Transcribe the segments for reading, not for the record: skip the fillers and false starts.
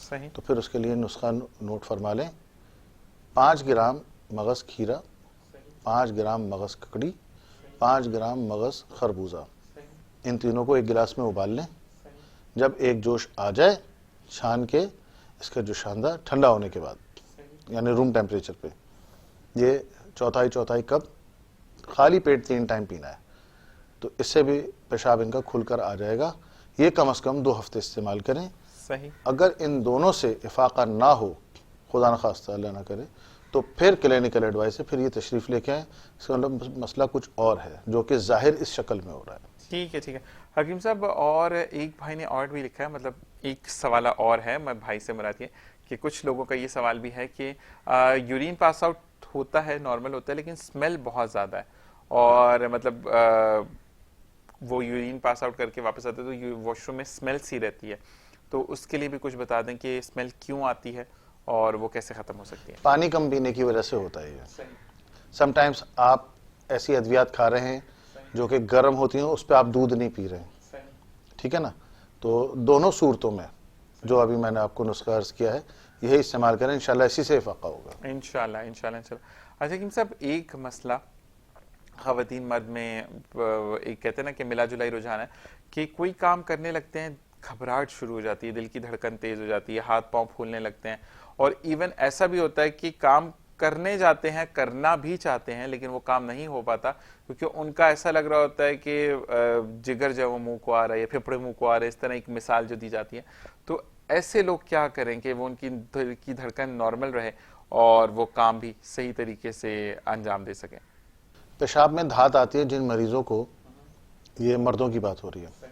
صحیح. تو پھر اس کے لیے نسخہ نوٹ فرما لیں. 5 گرام مغز کھیرا, 5 گرام مغز ککڑی, 5 گرام مغز خربوزہ, ان تینوں کو ایک گلاس میں ابال لیں. جب ایک جوش آ جائے چھان کے اس کا جو شاندار ٹھنڈا ہونے کے بعد یعنی روم ٹیمپریچر پہ یہ چوتھائی کپ خالی پیٹ 3 ٹائم پینا ہے. تو اس سے بھی پیشاب ان کا کھل کر آ جائے گا. یہ کم از کم 2 ہفتے استعمال کریں. صحیح. اگر ان دونوں سے افاقہ نہ ہو, خدا نخواستہ اللہ نہ کرے, تو پھر کلینکل ایڈوائس ہے, پھر یہ تشریف لے کے آئیں. اس کا مطلب مسئلہ کچھ اور ہے جو کہ ظاہر اس شکل میں ہو رہا ہے. ٹھیک ہے. حکیم صاحب, اور ایک بھائی نے اور بھی لکھا ہے, مطلب ایک سوال اور ہے, میں بھائی سے مراد یہ کہ کچھ لوگوں کا یہ سوال بھی ہے کہ یورین پاس آؤٹ ہوتا ہے, نارمل ہوتا ہے, لیکن اسمیل بہت زیادہ ہے, اور مطلب وہ یورین پاس آؤٹ کر کے واپس آتے ہیں تو واش روم میں اسمیل سی رہتی ہے. تو اس کے لیے بھی کچھ بتا دیں کہ اسمیل کیوں آتی ہے اور وہ کیسے ختم ہو سکتی ہے. پانی کم پینے کی وجہ سے ہوتا ہے یہ. سم ٹائمز آپ ایسی ادویات کھا رہے ہیں جو کہ گرم ہوتی ہیں, اس پہ آپ دودھ نہیں پی رہے ہیں, ٹھیک ہے نا. تو دونوں صورتوں میں جو ابھی میں نے آپ کو نسخہ عرض کیا ہے یہی استعمال کریں, انشاءاللہ اسی سے افاقہ ہوگا. انشاءاللہ. اچھا حکیم صاحب, ایک مسئلہ خواتین مرد میں ایک کہتے ہیں نا کہ ملا جلائی رجحان ہے کہ کوئی کام کرنے لگتے ہیں گھبراہٹ شروع ہو جاتی ہے, دل کی دھڑکن تیز ہو جاتی ہے, ہاتھ پاؤں پھولنے لگتے ہیں, اور ایون ایسا بھی ہوتا ہے کہ کام کرنے جاتے ہیں, کرنا بھی چاہتے ہیں, لیکن وہ کام نہیں ہو پاتا کیونکہ ان کا ایسا لگ رہا ہوتا ہے کہ جگر جو وہ منہ کو آ رہا ہے یا پھپھڑے منہ کو آ رہے, اس طرح ایک مثال جو دی جاتی ہے. تو ایسے لوگ کیا کریں کہ وہ ان کی دل کی دھڑکن نارمل رہے اور وہ کام بھی صحیح طریقے سے انجام دے سکیں؟ پیشاب میں دھات آتی ہے جن مریضوں کو, یہ مردوں کی بات ہو رہی ہے,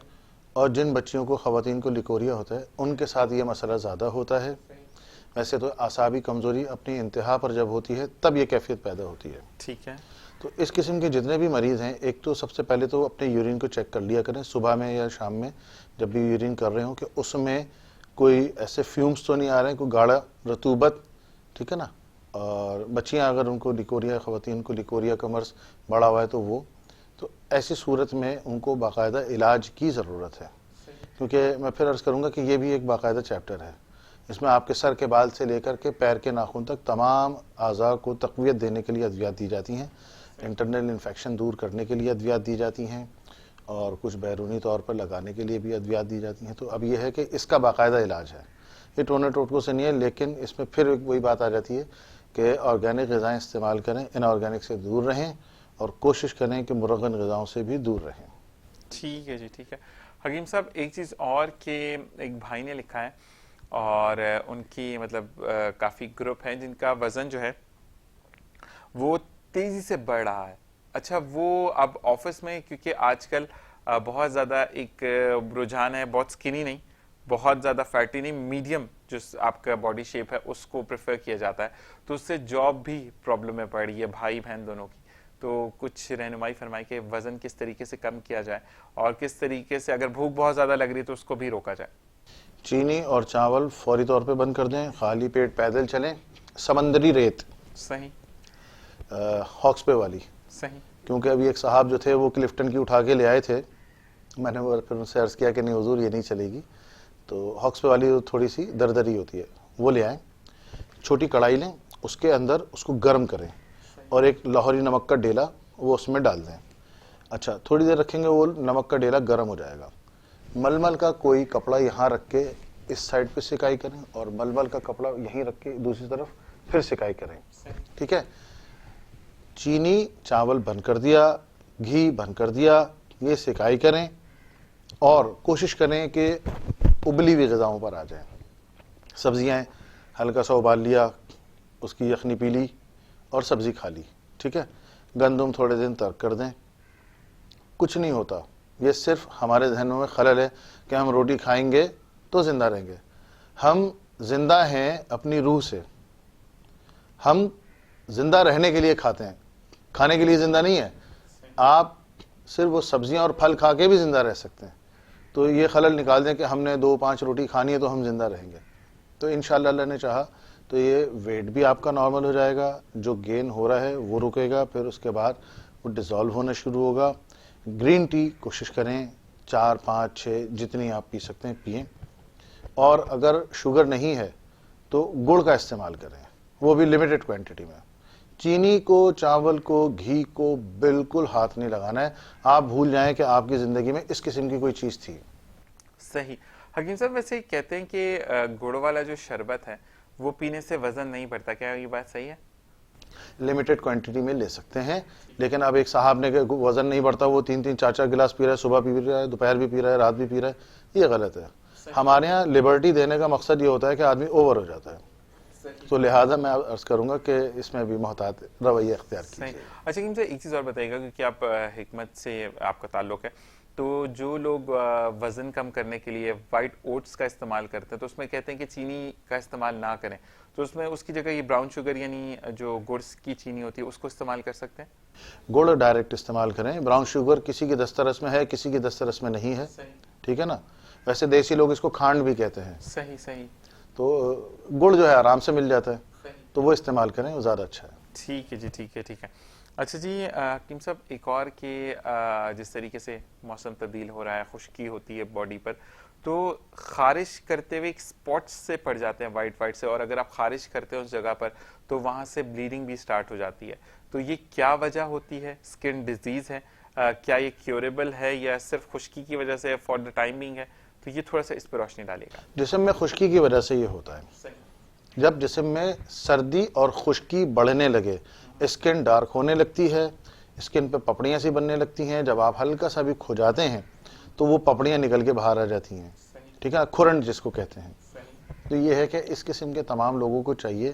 اور جن بچیوں کو, خواتین کو لیکوریا ہوتا ہے, ان کے ساتھ یہ مسئلہ زیادہ ہوتا ہے. ویسے تو اعصابی کمزوری اپنی انتہا پر جب ہوتی ہے تب یہ کیفیت پیدا ہوتی ہے. ٹھیک ہے. تو اس قسم کے جتنے بھی مریض ہیں, ایک تو سب سے پہلے تو اپنے یورین کو چیک کر لیا کریں صبح میں یا شام میں جب بھی یورین کر رہے ہوں کہ اس میں کوئی ایسے فیومز تو نہیں آ رہے ہیں, کوئی گاڑھا رطوبت, ٹھیک ہے نا. اور بچیاں اگر ان کو لیکوریا, خواتین کو لیکوریا کا مرض بڑا ہوا ہے تو وہ, تو ایسی صورت میں ان کو باقاعدہ علاج کی ضرورت ہے. کیونکہ میں پھر عرض کروں گا کہ یہ بھی ایک باقاعدہ چیپٹر ہے. اس میں آپ کے سر کے بال سے لے کر کے پیر کے ناخن تک تمام اعضاء کو تقویت دینے کے لیے ادویات دی جاتی ہیں, انٹرنل انفیکشن دور کرنے کے لیے ادویات دی جاتی ہیں, اور کچھ بیرونی طور پر لگانے کے لیے بھی ادویات دی جاتی ہیں. تو اب یہ ہے کہ اس کا باقاعدہ علاج ہے, یہ ٹونے ٹوٹکوں سے نہیں ہے. لیکن اس میں پھر وہی بات آ جاتی ہے کہ آرگینک غذائیں استعمال کریں, ان آرگینک سے دور رہیں, اور کوشش کریں کہ مرغن غذاؤں سے بھی دور رہیں. ٹھیک ہے. ٹھیک ہے حکیم صاحب, ایک چیز اور کہ ایک بھائی نے لکھا ہے, اور ان کی مطلب کافی گروپ ہیں جن کا وزن جو ہے وہ تیزی سے بڑھ رہا ہے. اچھا, وہ اب آفس میں کیونکہ آج کل بہت زیادہ ایک رجحان ہے, بہت سکنی نہیں, بہت زیادہ فیٹی نہیں, میڈیم جو آپ کا باڈی شیپ ہے اس کو پریفر کیا جاتا ہے, تو اس سے جاب بھی پرابلم میں پڑ رہی ہے بھائی بہن دونوں کی. تو کچھ رہنمائی فرمائی کہ وزن کس طریقے سے کم کیا جائے, اور کس طریقے سے اگر بھوک بہت زیادہ لگ رہی ہے تو اس کو بھی روکا جائے. چینی اور چاول فوری طور پہ بند کر دیں, خالی پیٹ پیدل چلیں. سمندری ریت, صحیح, ہاکس پے والی, صحیح, کیونکہ ابھی ایک صاحب جو تھے وہ کلفٹن کی اٹھا کے لے آئے تھے, میں نے پھر ان سے عرض کیا کہ نہیں حضور یہ نہیں چلے گی, تو ہاکس پے والی تھوڑی سی دردری ہوتی ہے وہ لے آئیں. چھوٹی کڑھائی لیں, اس کے اندر اس کو گرم کریں, اور ایک لاہوری نمک کا ڈیلا وہ اس میں ڈال دیں. اچھا, تھوڑی دیر رکھیں گے, وہ نمک کا ڈیلا گرم ہو جائے گا. ململ کا کوئی کپڑا یہاں رکھ کے اس سائڈ پہ سکائی کریں, اور ململ کا کپڑا یہیں رکھ کے دوسری طرف پھر سکائی کریں. ٹھیک ہے. چینی چاول بند کر دیا, گھی بند کر دیا, یہ سکائی کریں, اور کوشش کریں کہ ابلی ہوئی غذاؤں پر آ جائیں. سبزیاں ہلکا سا ابال لیا, اس کی یخنی پی لی اور سبزی کھا لی. ٹھیک ہے. گندم تھوڑے دن ترک کر دیں, کچھ نہیں ہوتا. یہ صرف ہمارے ذہنوں میں خلل ہے کہ ہم روٹی کھائیں گے تو زندہ رہیں گے. ہم زندہ ہیں اپنی روح سے, ہم زندہ رہنے کے لیے کھاتے ہیں, کھانے کے لیے زندہ نہیں ہے. آپ صرف وہ سبزیاں اور پھل کھا کے بھی زندہ رہ سکتے ہیں. تو یہ خلل نکال دیں کہ ہم نے 2-5 روٹی کھانی ہے تو ہم زندہ رہیں گے. تو انشاءاللہ اللہ نے چاہا تو یہ ویٹ بھی آپ کا نارمل ہو جائے گا, جو گین ہو رہا ہے وہ رکے گا, پھر اس کے بعد وہ ڈیزالو ہونا شروع ہوگا. گرین ٹی کوشش کریں 4-5-6 جتنی آپ پی سکتے ہیں پئیں. اور اگر شوگر نہیں ہے تو گڑ کا استعمال کریں, وہ بھی لمیٹڈ کوانٹٹی میں. چینی کو, چاول کو, گھی کو بالکل ہاتھ نہیں لگانا ہے. آپ بھول جائیں کہ آپ کی زندگی میں اس قسم کی کوئی چیز تھی. صحیح. حکیم صاحب ویسے کہتے ہیں کہ گڑ والا جو شربت ہے وہ پینے سے وزن نہیں بڑھتا, کیا یہ بات صحیح ہے؟ لمیٹڈ کوانٹٹی میں لے سکتے ہیں, لیکن اب ایک صاحب نے کہ وزن نہیں بڑھتا, وہ 3-4 گلاس پی رہا ہے, صبح بھی پی رہا ہے, دوپہر بھی پی رہا ہے, رات بھی پی رہا ہے, یہ غلط ہے. ہمارے ہاں لبرٹی دینے کا مقصد یہ ہوتا ہے کہ آدمی اوور ہو جاتا ہے, تو لہٰذا میں عرض کروں گا کہ اس میں بھی محتاط رویہ اختیار کیجیے. اچھا حکیم صاحب ایک چیز اور بتائیے گا, کیونکہ آپ حکمت سے آپ کا تعلق ہے, تو جو لوگ وزن کم کرنے کے لیے وائٹ اوٹس کا استعمال کرتے ہیں تو اس میں کہتے ہیں کہ چینی کا استعمال نہ کریں, تو اس میں اس کی جگہ یہ براؤن شوگر یعنی جو گڑ کی چینی ہوتی ہے اس کو استعمال کر سکتے ہیں؟ گڑ ڈائریکٹ استعمال کریں. براؤن شوگر کسی کی دسترس میں ہے, کسی کی دسترس میں نہیں ہے, ٹھیک ہے نا. ویسے دیسی لوگ اس کو کھانڈ بھی کہتے ہیں. صحیح صحیح. تو گڑ جو ہے آرام سے مل جاتا ہے, تو وہ استعمال کریں, وہ زیادہ اچھا ہے. ٹھیک ہے جی, ٹھیک ہے ٹھیک ہے. اچھا جی حکیم صاحب ایک اور کہ جس طریقے سے موسم تبدیل ہو رہا ہے, خشکی ہوتی ہے باڈی پر, تو خارش کرتے ہوئے ایک اسپاٹس سے پڑ جاتے ہیں وائٹ سے, اور اگر آپ خارش کرتے ہیں اس جگہ پر تو وہاں سے بلیڈنگ بھی سٹارٹ ہو جاتی ہے, تو یہ کیا وجہ ہوتی ہے؟ اسکن ڈیزیز ہے کیا, یہ کیوریبل ہے یا صرف خشکی کی وجہ سے فار دا ٹائم بینگ ہے؟ تو یہ تھوڑا سا اس پہ روشنی ڈالے گا. جسم میں خشکی کی وجہ سے یہ ہوتا ہے. جب جسم میں سردی اور خشکی بڑھنے لگے, اسکن ڈارک ہونے لگتی ہے, اسکن پہ پپڑیاں سی بننے لگتی ہیں. جب آپ ہلکا سا بھی کھجاتے ہیں تو وہ پپڑیاں نکل کے باہر آ جاتی ہیں, ٹھیک ہے, کھرنٹ جس کو کہتے ہیں. تو یہ ہے کہ اس قسم کے تمام لوگوں کو چاہیے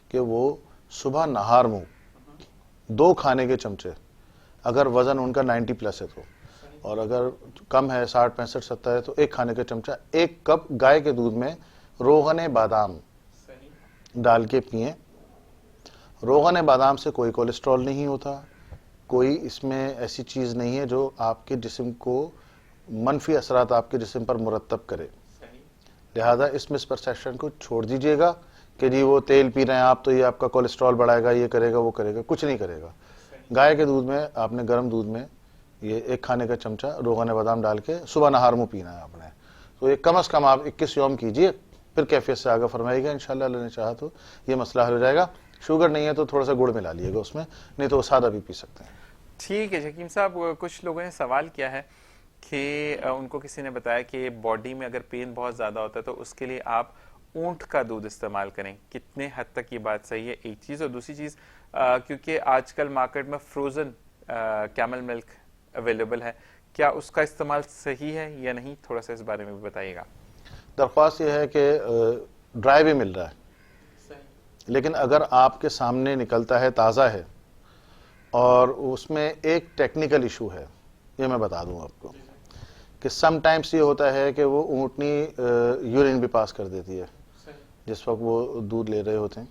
کہ وہ صبح نہار منہ 2 کھانے کے چمچے, اگر وزن ان کا 90+ ہے تو, اور اگر کم ہے 60 65 70 ہے تو 1 کھانے کا چمچہ 1 کپ گائے کے دودھ میں روغن بادام ڈال کے پئیں. روغن بادام سے کوئی کولیسٹرول نہیں ہوتا, کوئی اس میں ایسی چیز نہیں ہے جو آپ کے جسم کو منفی اثرات آپ کے جسم پر مرتب کرے. لہذا اس مسپرسیپشن کو چھوڑ دیجئے گا کہ جی وہ تیل پی رہے ہیں آپ تو یہ آپ کا کولیسٹرول بڑھائے گا, یہ کرے گا, وہ کرے گا, کچھ نہیں کرے گا. گائے کے دودھ میں آپ نے گرم دودھ میں یہ 1 کھانے کا چمچہ روغن بادام ڈال کے صبح نہار منہ پینا ہے آپ نے. تو یہ کم از کم آپ 21 یوم کیجئے, پھر کیفیت سے آگے فرمائے گا, انشاءاللہ اللہ نے چاہا تو یہ مسئلہ حل ہو جائے گا. شوگر نہیں ہے تو تھوڑا سا گڑ ملا لیے گا اس میں, نہیں تو وہ سادہ بھی پی سکتے ہیں. ٹھیک ہے حکیم صاحب, کچھ لوگوں نے سوال کیا ہے کہ ان کو کسی نے بتایا کہ باڈی میں اگر پین بہت زیادہ ہوتا ہے تو اس کے لیے آپ اونٹ کا دودھ استعمال کریں, کتنے حد تک یہ بات صحیح ہے؟ ایک چیز. اور دوسری چیز, کیونکہ آج کل مارکیٹ میں فروزن کیمل ملک اویلیبل ہے, کیا اس کا استعمال صحیح ہے یا نہیں؟ تھوڑا سا اس بارے میں بھی بتائیے گا. درخواست یہ ہے کہ ڈرائی بھی مل رہا ہے, لیکن اگر آپ کے سامنے نکلتا ہے تازہ ہے, اور اس میں ایک ٹیکنیکل ایشو ہے, یہ میں بتا دوں آپ کو کہ سم ٹائمز یہ ہوتا ہے کہ وہ اونٹنی یورین بھی پاس کر دیتی ہے جس وقت وہ دودھ لے رہے ہوتے ہیں.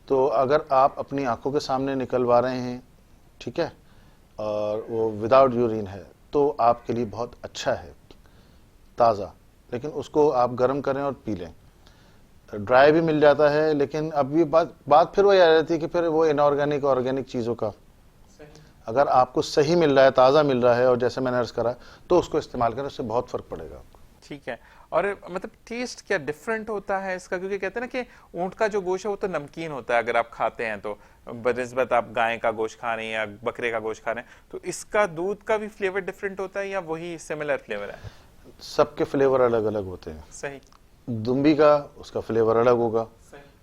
تو اگر آپ اپنی آنکھوں کے سامنے نکلوا رہے ہیں, ٹھیک ہے, اور وہ وداؤٹ یورین ہے تو آپ کے لیے بہت اچھا ہے تازہ, لیکن اس کو آپ گرم کریں اور پی لیں. ڈرائی بھی مل جاتا ہے, لیکن اب یہ بات پھر وہی آ جاتی ہے کہ پھر وہ انآرگینک اور آرگینک چیزوں کا, اگر آپ کو صحیح مل رہا ہے, تازہ مل رہا ہے, اور جیسے میں نے عرض کرا تو اس کو استعمال کریں, اس سے بہت فرق پڑے گا آپ کو. ٹھیک ہے. اور مطلب ٹیسٹ کیا ڈفرینٹ ہوتا ہے اس کا؟ کیونکہ کہتے ہیں نا کہ اونٹ کا جو گوشت ہے وہ تو نمکین ہوتا ہے اگر آپ کھاتے ہیں تو, بنسبت آپ گائے کا گوشت کھا رہے ہیں یا بکرے کا گوشت کھا رہے ہیں, تو اس کا دودھ کا بھی فلیور ڈفرینٹ ہوتا ہے یا وہی سملر فلیور ہے؟ سب کے فلیور الگ الگ ہوتے ہیں. صحیح. دمبی کا اس کا فلیور الگ ہوگا,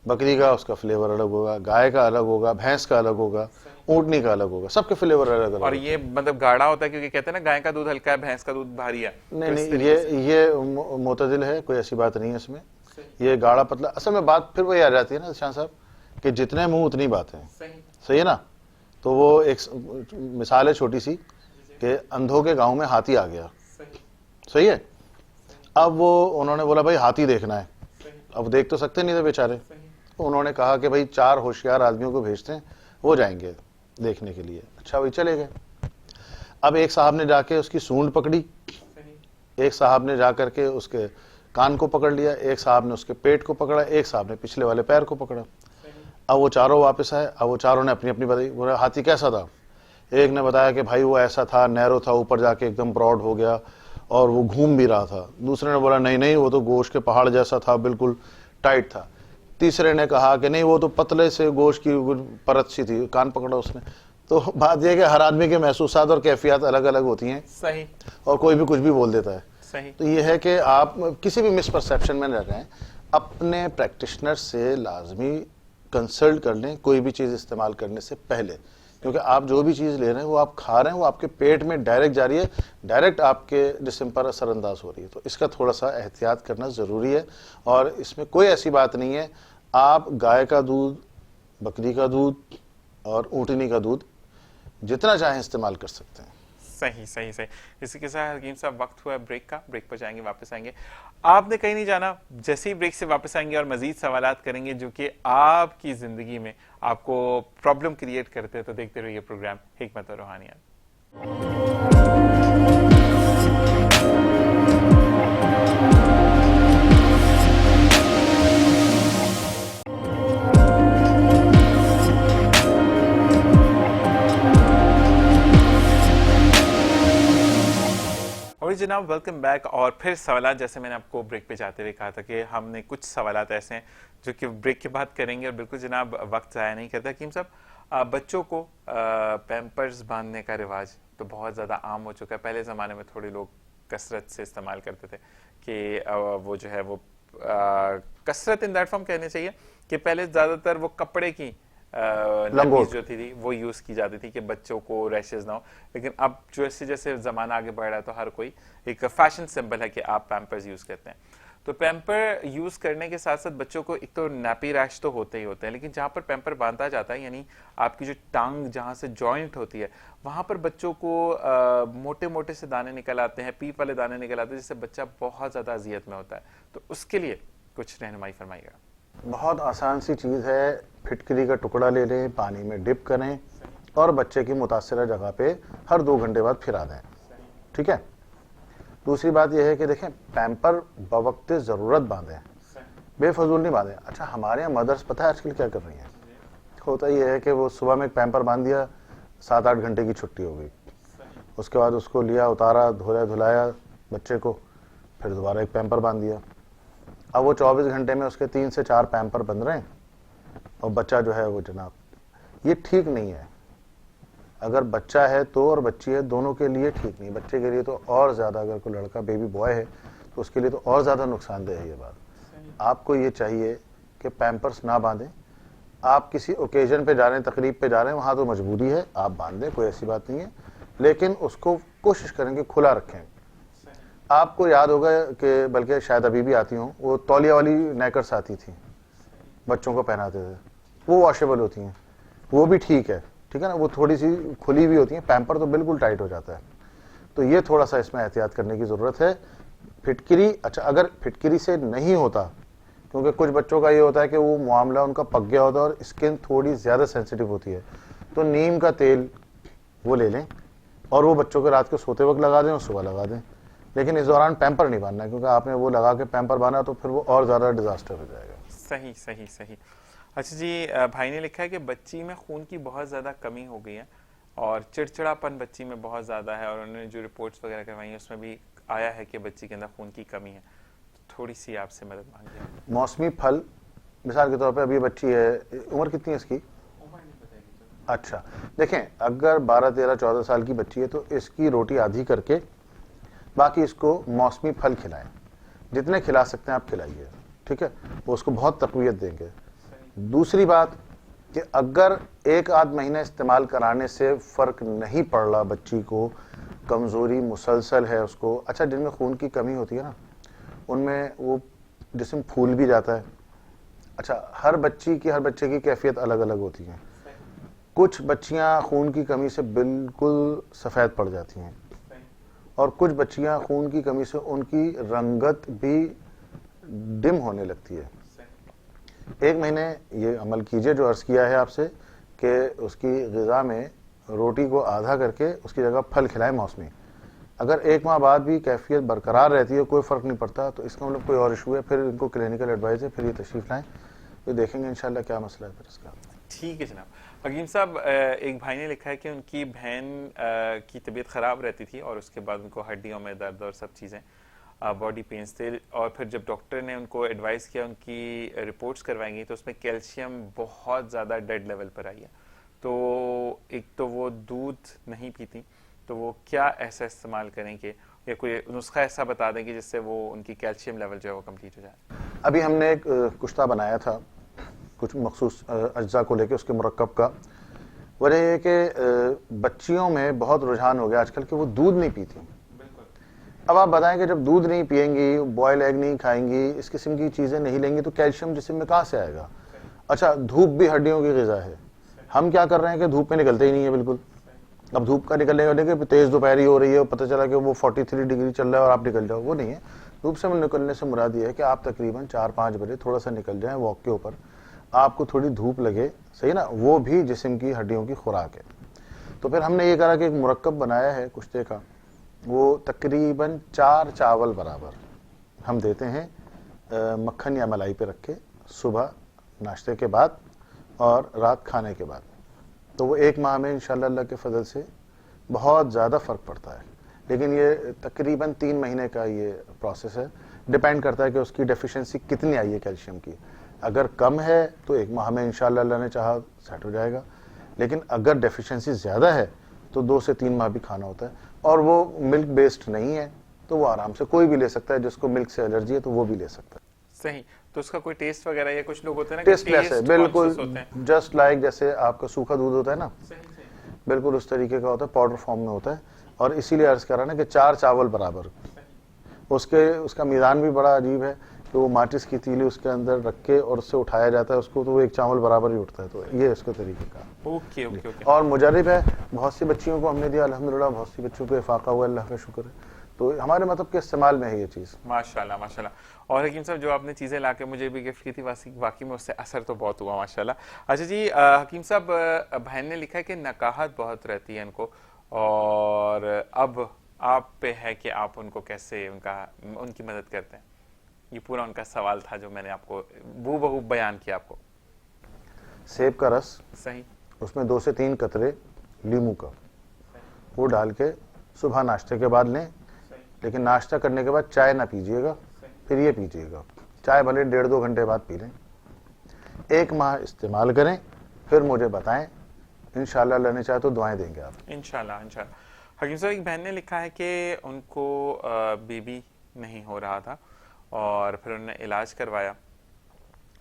بکری کا اس کا فلیور الگ ہوگا, گائے کا الگ ہوگا, بھینس کا الگ ہوگا, اونٹنی کا الگ ہوگا, سب کے فلیور الگ الگ. اور یہ مطلب گاڑھا ہوتا ہے کیونکہ کہتے ہیں نا گائے کا دودھ ہلکا ہے, بھینس کا دودھ بھاری ہے. نہیں, یہ معتدل ہے, کوئی ایسی بات نہیں ہے اس میں. یہ گاڑھا پتلا, اصل میں بات پھر وہی آ جاتی ہے نا شاہ صاحب کہ جتنے منہ اتنی باتیں. صحیح ہے نا. تو وہ ایک مثال ہے چھوٹی سی کہ اندھوں کے گاؤں میں ہاتھی آ گیا, صحیح ہے. اب وہ انہوں نے بولا بھائی ہاتھی دیکھنا ہے, اب دیکھ تو سکتے نہیں تھے بیچارے. انہوں نے کہا کہ بھائی 4 ہوشیار آدمیوں کو بھیجتے ہیں, وہ جائیں گے دیکھنے کے لیے. اچھا بھائی چلے گئے. اب ایک صاحب نے جا کے اس کی سونڈ پکڑی, ایک صاحب نے جا کر کے اس کے کان کو پکڑ لیا, ایک صاحب نے اس کے پیٹ کو پکڑا, ایک صاحب نے پچھلے والے پیر کو پکڑا. اب وہ چاروں واپس آئے, اب وہ چاروں نے اپنی اپنی بتائی, بولا ہاتھی کیسا تھا. ایک نے بتایا کہ بھائی وہ ایسا تھا, نیرو تھا, اوپر جا کے ایک دم براڈ ہو گیا, اور وہ گھوم بھی رہا تھا. دوسرے نے بولا نہیں نہیں وہ تو گوشت کے پہاڑ جیسا تھا, بالکل ٹائٹ تھا. تیسرے نے کہا کہ نہیں وہ تو پتلے سے گوشت کی پرت سی تھی, کان پکڑا اس نے. تو بات یہ ہے کہ ہر آدمی کے محسوسات اور کیفیات الگ الگ ہوتی ہیں, صحیح, اور کوئی بھی کچھ بھی بول دیتا ہے. صحیح. تو یہ ہے کہ آپ کسی بھی مس پرسیپشن میں نہ رہیں, اپنے پریکٹیشنر سے لازمی کنسلٹ کر لیں کوئی بھی چیز استعمال کرنے سے پہلے, کیونکہ آپ جو بھی چیز لے رہے ہیں وہ آپ کھا رہے ہیں, وہ آپ کے پیٹ میں ڈائریکٹ جا رہی ہے, ڈائریکٹ آپ کے جسم پر اثر انداز ہو رہی ہے. تو اس کا تھوڑا سا احتیاط کرنا ضروری ہے, اور اس میں کوئی ایسی بات نہیں ہے. آپ گائے کا دودھ, بکری کا دودھ اور اونٹنی کا دودھ جتنا چاہیں استعمال کر سکتے ہیں. صحیح صحیح صحیح. اسی کے ساتھ حکیم صاحب وقت ہوا ہے بریک کا, بریک پر جائیں گے, واپس آئیں گے. آپ نے کہیں نہیں جانا, جیسے ہی بریک سے واپس آئیں گے اور مزید سوالات کریں گے جو کہ آپ کی زندگی میں آپ کو پرابلم کریٹ کرتے ہیں. تو دیکھتے رہیے پروگرام حکمت اور روحانیات. اور جناب ویلکم بیک. اور پھر سوالات, جیسے میں نے آپ کو بریک پہ جاتے ہوئے کہا تھا کہ ہم نے کچھ سوالات ایسے ہیں جو کہ بریک کے بعد کریں گے, اور بالکل جناب وقت ضائع نہیں کرتا. حکیم صاحب, بچوں کو پیمپرز باندھنے کا رواج تو بہت زیادہ عام ہو چکا ہے. پہلے زمانے میں تھوڑے لوگ کثرت سے استعمال کرتے تھے کہ وہ جو ہے وہ کثرت ان دیٹ فارم کہنے چاہیے کہ پہلے زیادہ تر وہ کپڑے کی لنگوٹ جو تھی وہ یوز کی جاتی تھی کہ بچوں کو ریشز نہ ہو. لیکن اب جیسے جیسے زمانہ آگے بڑھ رہا ہے تو ہر کوئی ایک فیشن سمبل ہے کہ آپ پیمپرز یوز کرتے ہیں. تو پیمپر یوز کرنے کے ساتھ ساتھ بچوں کو ایک تو نیپی ریش تو ہوتے ہی ہوتے ہیں, لیکن جہاں پر پیمپر باندھا جاتا ہے, یعنی آپ کی جو ٹانگ جہاں سے جوائنٹ ہوتی ہے, وہاں پر بچوں کو موٹے موٹے سے دانے نکل آتے ہیں, پیپ والے دانے نکل آتے ہیں, جس سے بچہ بہت زیادہ اذیت میں ہوتا ہے. تو اس کے لیے کچھ رہنمائی فرمائیے گا. بہت آسان سی چیز ہے, پھٹکری کا ٹکڑا لے لیں, پانی میں ڈپ کریں اور بچے کی متاثرہ جگہ پہ ہر 2 گھنٹے بعد پھرا دیں. ٹھیک ہے. دوسری بات یہ ہے کہ دیکھیں پیمپر بوقت ضرورت باندھیں, بے فضول نہیں باندھیں. اچھا ہمارے یہاں مدرس پتہ ہے آج کل کیا کر رہی ہیں, ہوتا یہ ہے کہ وہ صبح میں ایک پیمپر باندھ دیا, 7-8 گھنٹے کی چھٹی ہو گئی, اس کے بعد اس کو لیا, اتارا, دھلایا بچے کو, پھر دوبارہ ایک پیمپر باندھ دیا. اب وہ 24 گھنٹے میں اس کے 3 سے 4 پیمپر بن رہے ہیں, اور بچہ جو ہے وہ جناب یہ ٹھیک نہیں ہے. اگر بچہ ہے تو اور بچی ہے دونوں کے لیے ٹھیک نہیں. بچے کے لیے تو اور زیادہ, اگر کوئی لڑکا بیبی بوائے ہے تو اس کے لیے تو اور زیادہ نقصان دہ ہے یہ بات. آپ کو یہ چاہیے کہ پیمپرس نہ باندھیں. آپ کسی اوکیزن پہ جا رہے ہیں, تقریب پہ جا رہے ہیں, وہاں تو مجبوری ہے آپ باندھ دیں, کوئی ایسی بات نہیں ہے, لیکن اس کو کوشش کریں کہ کھلا رکھیں. آپ کو یاد ہوگا کہ بلکہ شاید ابھی بھی آتی ہوں, وہ تولیہ والی نیکرس آتی تھی بچوں کو پہناتے تھے, وہ واشیبل ہوتی ہیں, وہ بھی ٹھیک ہے. ٹھیک ہے نا, وہ تھوڑی سی کھلی بھی ہوتی ہیں. پیمپر تو بالکل ٹائٹ ہو جاتا ہے. تو یہ تھوڑا سا اس میں احتیاط کرنے کی ضرورت ہے. پھٹکری, اچھا اگر پھٹکری سے نہیں ہوتا, کیونکہ کچھ بچوں کا یہ ہوتا ہے کہ وہ معاملہ ان کا پک گیا ہوتا ہے اور اسکن تھوڑی زیادہ سینسیٹیو ہوتی ہے, تو نیم کا تیل وہ لے لیں اور وہ بچوں کے رات کو سوتے وقت لگا دیں اور صبح لگا دیں. لیکن اس دوران پیمپر نہیں باندھنا ہے, کیونکہ آپ نے وہ لگا کے پیمپر باندھا تو پھر وہ اور زیادہ ڈیزاسٹر ہو جائے گا. صحیح صحیح صحیح. اچھا جی, بھائی نے لکھا ہے کہ بچی میں خون کی بہت زیادہ کمی ہو گئی ہے اور چڑچڑاپن بچی میں بہت زیادہ ہے, اور انہوں نے جو رپورٹس وغیرہ کروائی ہیں اس میں بھی آیا ہے کہ بچی کے اندر خون کی کمی ہے. تھوڑی سی آپ سے مدد مانگی. موسمی پھل مثال کے طور پہ, ابھی بچی ہے, عمر کتنی ہے اس کی؟ اچھا دیکھیں, اگر 12, 13, 14 سال کی بچی ہے تو اس کی روٹی آدھی کر کے باقی اس کو موسمی پھل کھلائیں, جتنے کھلا سکتے ہیں آپ کھلائیے. ٹھیک ہے, وہ اس کو بہت تقویت دیں گے. دوسری بات کہ اگر 1-8 مہینہ استعمال کرانے سے فرق نہیں پڑ رہا بچی کو, کمزوری مسلسل ہے اس کو, اچھا جن میں خون کی کمی ہوتی ہے نا ان میں وہ جسم پھول بھی جاتا ہے. اچھا ہر بچے کی کیفیت الگ الگ ہوتی ہے. کچھ بچیاں خون کی کمی سے بالکل سفید پڑ جاتی ہیں, اور کچھ بچیاں خون کی کمی سے ان کی رنگت بھی ڈم ہونے لگتی ہے. 1 مہینے یہ عمل کیجئے جو عرض کیا ہے آپ سے, کہ اس کی غذا میں روٹی کو آدھا کر کے اس کی جگہ پھل کھلائیں موسمی. اگر 1 ماہ بعد بھی کیفیت برقرار رہتی ہے, کوئی فرق نہیں پڑتا, تو اس کا مطلب کوئی اور ایشو ہے, پھر ان کو کلینکل ایڈوائز ہے, پھر یہ تشریف لائیں, پھر دیکھیں گے انشاءاللہ کیا مسئلہ ہے پھر اس کا. ٹھیک ہے جناب. حکیم صاحب ایک بھائی نے لکھا ہے کہ ان کی بہن کی طبیعت خراب رہتی تھی اور اس کے بعد ان کو ہڈیوں میں درد اور سب چیزیں باڈی پینس تھے, اور پھر جب ڈاکٹر نے ان کو ایڈوائز کیا ان کی رپورٹس کروائی گئی تو اس میں کیلشیم بہت زیادہ ڈیڈ لیول پر آئی ہے. تو ایک تو وہ دودھ نہیں پیتی, تو وہ کیا ایسا استعمال کریں کہ یا کوئی نسخہ ایسا بتا دیں کہ جس سے وہ ان کی کیلشیم لیول جو ہے وہ کمپلیٹ ہو جائے. ابھی ہم نے ایک کشتہ بنایا تھا کچھ مخصوص اجزاء کو لے کے اس کے مرکب کا. وجہ یہ کہ بچیوں میں بہت رجحان ہو گیا آج کل کہ وہ دودھ نہیں پیتی. اب آپ بتائیں کہ جب دودھ نہیں پئیں گی, بوائل ایگ نہیں کھائیں گی, اس قسم کی چیزیں نہیں لیں گی تو کیلشیم جسم میں کہاں سے آئے گا؟ اچھا, دھوپ بھی ہڈیوں کی غذا ہے. ہم کیا کر رہے ہیں کہ دھوپ میں نکلتے ہی نہیں ہے بالکل. اب دھوپ کا نکلنے والے کہ تیز دوپہری ہو رہی ہے, پتہ چلا کہ وہ 43 ڈگری چل رہا ہے اور آپ نکل جاؤ, وہ نہیں ہے. دھوپ سے نکلنے سے مراد یہ ہے کہ آپ تقریباً 4-5 بجے تھوڑا سا نکل جائیں واک کے اوپر, آپ کو تھوڑی دھوپ لگے, صحیح نا, وہ بھی جسم کی ہڈیوں کی خوراک ہے. تو پھر ہم نے یہ کرا کہ ایک مرکب بنایا ہے کشتے کا, وہ تقریباً 4 چاول برابر ہم دیتے ہیں مکھن یا ملائی پہ رکھ کے صبح ناشتے کے بعد اور رات کھانے کے بعد. تو وہ 1 ماہ میں انشاءاللہ اللہ کے فضل سے بہت زیادہ فرق پڑتا ہے. لیکن یہ تقریباً 3 مہینے کا یہ پروسیس ہے, ڈیپینڈ کرتا ہے کہ اس کی ڈیفیشنسی کتنی آئی ہے کیلشیم کی. اگر کم ہے تو 1 ماہ میں انشاءاللہ اللہ نے چاہا سیٹ ہو جائے گا, لیکن اگر ڈیفیشنسی زیادہ ہے تو 2 سے 3 ماہ بھی کھانا ہوتا ہے. اور وہ ملک بیسڈ نہیں ہے تو وہ آرام سے کوئی بھی لے سکتا ہے, جس کو ملک سے الرجی ہے تو وہ بھی لے سکتا ہے. صحیح. تو اس کا کوئی ٹیسٹ وغیرہ یا کچھ لوگ ہوتے ہیں نا ٹیسٹ لیس ہے بالکل, جسٹ لائک جیسے آپ کا سوکھا دودھ ہوتا ہے نا, بالکل اس طریقے کا ہوتا ہے, پاؤڈر فارم میں ہوتا ہے. اور اسی لیے عرض کر رہا نا کہ 4 چاول برابر. اس کا میزان بھی بڑا عجیب ہے کہ وہ ماچس کی تیلی اس کے اندر رکھ کے اور اس سے اٹھایا جاتا ہے اس کو, تو وہ 1 چاول برابر ہی اٹھتا ہے. تو یہ اس کا طریقہ کا. اوکے. اور مجرب ہے, بہت سی بچیوں کو ہم نے دیا الحمدللہ, بہت سی بچوں کو افاقہ ہوا, اللہ کا شکر ہے. تو ہمارے مطلب کے استعمال میں ہے یہ چیز. ماشاءاللہ ماشاءاللہ. اور حکیم صاحب جو آپ نے چیزیں لا کے مجھے بھی گفٹ کی تھی, واقعی میں اس سے اثر تو بہت ہوا ماشاءاللہ. اچھا جی, حکیم صاحب بہن نے لکھا ہے کہ نکاحت بہت رہتی ہے ان کو, اور اب آپ پہ ہے کہ آپ ان کو کیسے ان کی مدد کرتے ہیں. یہ پورا ان کا سوال تھا جو میں نے آپ کو بو بہو بیان کیا آپ کو. سیب کا رس, صحیح, اس میں 2 سے 3 قطرے لیمو کا, وہ ڈال کے صبح ناشتے کے بعد لیں. لیکن ناشتہ کرنے کے بعد چائے نہ پیجیے گا, پھر یہ پیجیے گا. چائے بھلے 1.5-2 گھنٹے بعد پی لیں. 1 ماہ استعمال کریں, پھر مجھے بتائیں, انشاءاللہ اللہ نے چاہے تو دعائیں دیں گے آپ. انشاءاللہ. حکیم صاحب ایک بہن نے لکھا ہے کہ ان کو بیبی نہیں ہو رہا تھا اور پھر انہوں نے علاج کروایا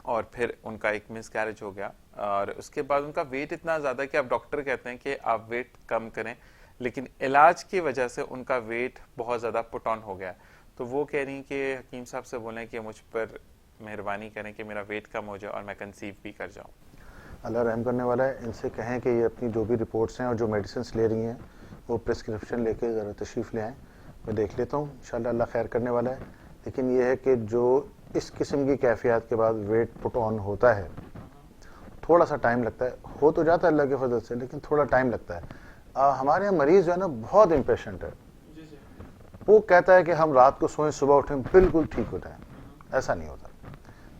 اور پھر ان کا ایک مس کیریج ہو گیا, اور اس کے بعد ان کا ویٹ اتنا زیادہ کہ اب ڈاکٹر کہتے ہیں کہ آپ ویٹ کم کریں, لیکن علاج کی وجہ سے ان کا ویٹ بہت زیادہ پٹ آن ہو گیا. تو وہ کہہ رہی ہیں کہ حکیم صاحب سے بولیں کہ مجھ پر مہربانی کریں کہ میرا ویٹ کم ہو جائے اور میں کنسیو بھی کر جاؤں. اللہ رحم کرنے والا ہے. ان سے کہیں کہ یہ اپنی جو بھی رپورٹس ہیں اور جو میڈیسنس لے رہی ہیں وہ پرسکرپشن لے کے ذرا تشریف لے آئیں, میں دیکھ لیتا ہوں, انشاءاللہ اللہ خیر کرنے والا ہے. لیکن یہ ہے کہ جو اس قسم کی کیفیات کے بعد ویٹ پٹ آن ہوتا ہے, تھوڑا سا ٹائم لگتا ہے. ہو تو جاتا ہے اللہ کے فضل سے, لیکن تھوڑا ٹائم لگتا ہے. ہمارے یہاں مریض جو ہے نا بہت امپیشنٹ ہے. وہ کہتا ہے کہ ہم رات کو سوئیں صبح اٹھیں بالکل ٹھیک ہو جائیں. ایسا نہیں ہوتا,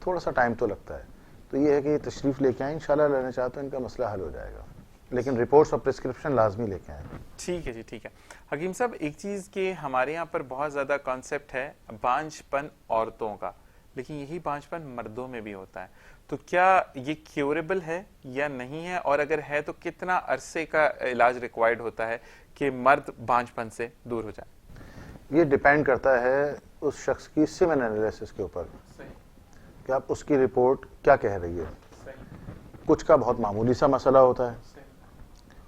تھوڑا سا ٹائم تو لگتا ہے. تو یہ ہے کہ یہ تشریف لے کے آئیں, انشاءاللہ اللہ نے چاہا تو ان کا مسئلہ حل ہو جائے گا, لیکن رپورٹس اور پرسکرپشن لازمی لے کے آئیں. ٹھیک ہے جی, ٹھیک ہے. حکیم صاحب ایک چیز کہ ہمارے یہاں پر بہت زیادہ کانسیپٹ ہے بانجھ پن عورتوں کا, لیکن یہی بانجھ پن مردوں میں بھی ہوتا ہے. تو کیا یہ کیوریبل ہے یا نہیں ہے, اور اگر ہے تو کتنا عرصے کا علاج ریکوائرڈ ہوتا ہے کہ مرد بانجھ پن سے دور ہو جائے؟ یہ ڈیپینڈ کرتا ہے اس شخص کی سیمن انالیسس کے اوپر کہ آپ اس کی رپورٹ کیا کہہ رہی ہے. کچھ کا بہت معمولی سا مسئلہ ہوتا ہے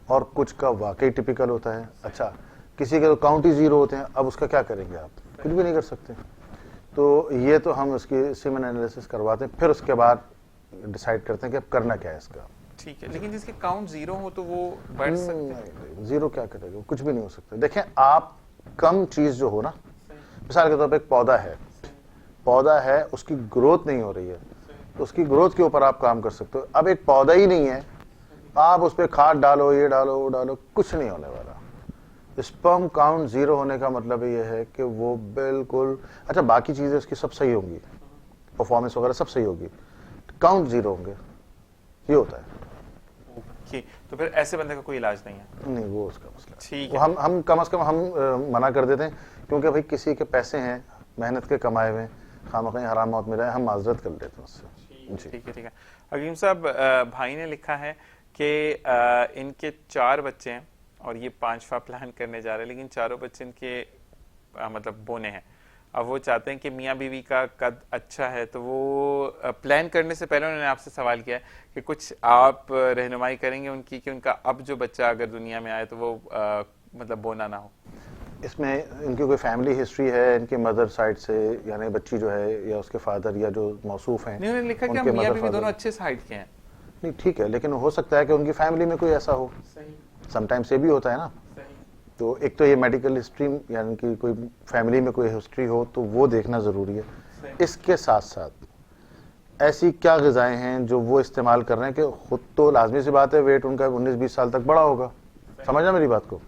اور کچھ کا واقعی ٹپیکل ہوتا ہے. اچھا, کسی کے تو کاؤنٹ ہی 0 ہوتے ہیں, اب اس کا کیا کریں گے آپ, کچھ بھی نہیں کر سکتے. تو یہ تو ہم اس کی سیمن انالیسس کرواتے ہیں, پھر اس کے بعد ڈیسائیڈ کرتے ہیں کہ اب کرنا کیا ہے اس کا. ٹھیک ہے, لیکن جس کے کاؤنٹ 0 ہو تو وہ بڑھ سکتے ہیں. 0 کیا کرے گا, کچھ بھی نہیں ہو سکتا. دیکھیں آپ کم چیز جو ہو نا, مثال کے طور پہ ایک پودا ہے, اس کی گروتھ نہیں ہو رہی ہے, تو اس کی گروتھ کے اوپر آپ کام کر سکتے ہو. اب ایک پودا ہی نہیں ہے, آپ اس پہ کھاد ڈالو, یہ ڈالو, وہ ڈالو, کچھ نہیں ہونے والا. اسپرم کاؤنٹ 0 ہونے کا مطلب یہ ہے کہ وہ بالکل, اچھا باقی چیزیں اس کی سب صحیح ہوں گی, پرفارمنس وغیرہ سب صحیح ہوگی, کاؤنٹ 0 ہوں گے, یہ ہوتا ہے. دیکھی تو پھر ایسے بندے کا کوئی علاج نہیں ہے. نہیں وہ اس کا مسئلہ ٹھیک ہے. ہم کم از کم ہم منع کر دیتے ہیں کیونکہ بھائی کسی کے پیسے ہیں محنت کے کمائے ہوئے خواہ حرام موت ملا ہے, ہم معذرت کر لیتے ہیں اس سے. ٹھیک ہے ٹھیک ہے. حکیم صاحب بھائی نے لکھا ہے کہ ان کے 4 بچے ہیں اور یہ 5واں پلان کرنے جا رہے ہیں, لیکن چاروں بچے ان کے مطلب بونے ہیں. اب وہ چاہتے ہیں کہ میاں بیوی کا قد اچھا ہے, تو وہ پلان کرنے سے پہلے انہوں نے آپ سے سوال کیا ہے کہ کچھ آپ رہنمائی کریں گے ان کی کہ ان کا اب جو بچہ اگر دنیا میں آئے تو وہ مطلب بونا نہ ہو. اس میں ان کی کوئی فیملی ہسٹری ہے ان کے مدر سائڈ سے, یعنی بچی جو ہے یا اس کے فادر یا جو موصوف ہیں انہوں نے لکھا کہ ہم میاں بیوی دونوں اچھے سائڈ کے ہیں. نہیں ٹھیک ہے, لیکن ہو سکتا ہے کہ ان کی فیملی میں کوئی ایسا ہو, سم ٹائمس یہ بھی ہوتا ہے نا. تو ایک تو یہ میڈیکل ہسٹری یعنی کہ کوئی فیملی میں کوئی ہسٹری ہو تو وہ دیکھنا ضروری ہے. اس کے ساتھ ساتھ ایسی کیا غذائیں ہیں جو وہ استعمال کر رہے ہیں کہ خود تو لازمی سی بات ہے ویٹ ان کا 19-20 سال تک بڑا ہوگا, سمجھنا میری بات کو,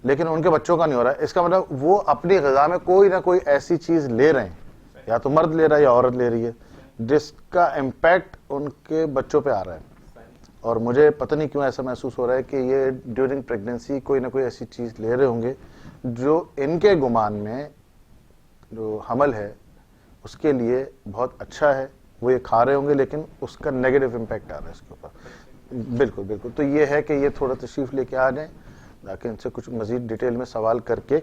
لیکن ان کے بچوں کا نہیں ہو رہا ہے. اس کا مطلب وہ اپنی غذا میں کوئی نہ کوئی ایسی چیز لے رہے ہیں, یا تو مرد لے رہا ہے یا عورت لے رہی ہے, جس کا امپیکٹ ان کے بچوں پہ آ رہا ہے. اور مجھے پتہ نہیں کیوں ایسا محسوس ہو رہا ہے کہ یہ ڈیورنگ پریگننسی کوئی نہ کوئی ایسی چیز لے رہے ہوں گے جو ان کے گمان میں جو حمل ہے اس کے لیے بہت اچھا ہے, وہ یہ کھا رہے ہوں گے لیکن اس کا نیگیٹو امپیکٹ آ رہا ہے اس کے اوپر. بالکل بالکل. تو یہ ہے کہ یہ تھوڑا تشریف لے کے آ جائیں تاکہ ان سے کچھ مزید ڈیٹیل میں سوال کر کے